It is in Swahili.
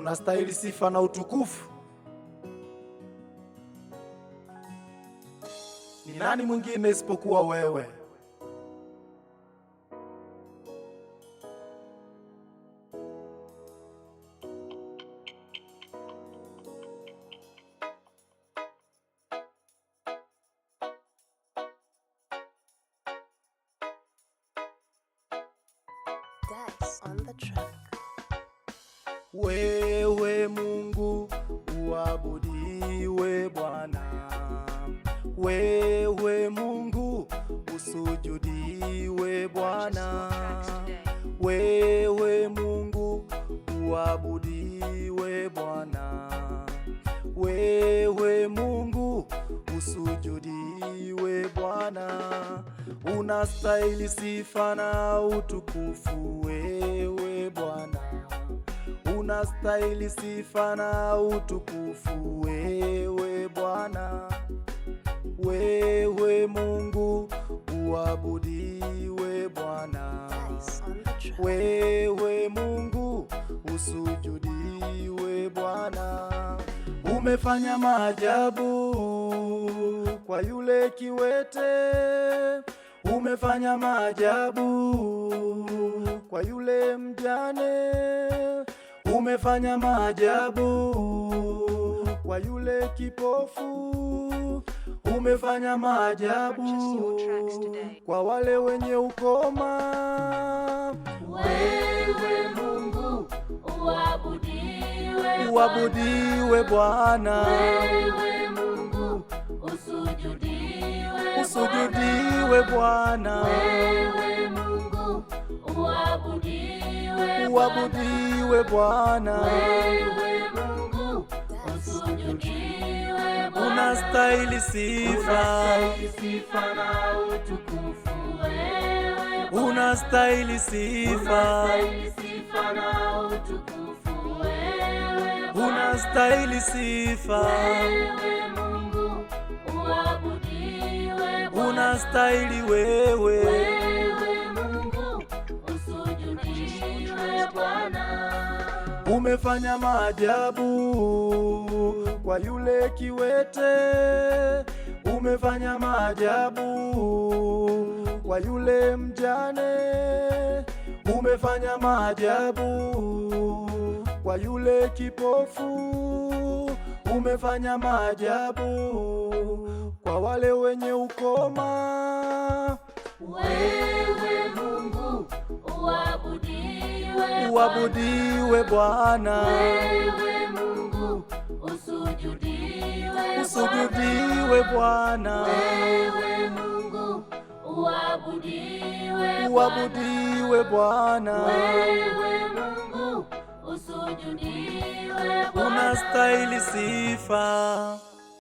unastahili sifa na utukufu. Ni nani mwingine isipokuwa wewe? That's on the track. Wewe Mungu uabudiwe Bwana, wewe Mungu usujudiwe Bwana, wewe Mungu uabudiwe Bwana, wewe Mungu usujudiwe Bwana. Unastahili sifa na utukufu wewe Bwana, unastahili sifa na utukufu wewe Bwana, wewe Mungu uabudiwe Bwana, wewe Mungu usujudiwe Bwana. Umefanya maajabu kwa yule kiwete, umefanya maajabu kwa yule mjane, umefanya maajabu kwa yule kipofu, umefanya maajabu kwa wale wenye ukoma. Wewe Mungu uabudiwe, uabudiwe Bwana, wewe Mungu usujudiwe, usujudiwe Bwana, wewe Mungu uabudiwe, uabudiwe Bwana, wewe Mungu usujudiwe, unastahili sifa, sifa na utukufu wewe, unastahili sifa, sifa na utukufu wewe, unastahili sifa, wewe Mungu uabudiwe, unastahili wewe, wewe Mungu usujudiwe Bwana. umefanya maajabu kwa yule kiwete, umefanya maajabu kwa yule mjane, umefanya maajabu kwa yule kipofu, umefanya maajabu kwa wale wenye ukoma. Wewe Mungu uabudiwe, Uabudiwe Bwana, wewe Mungu usujudiwe, usujudiwe Bwana, wewe Mungu uabudiwe, uabudiwe Bwana, wewe Mungu usujudiwe, unastahili sifa.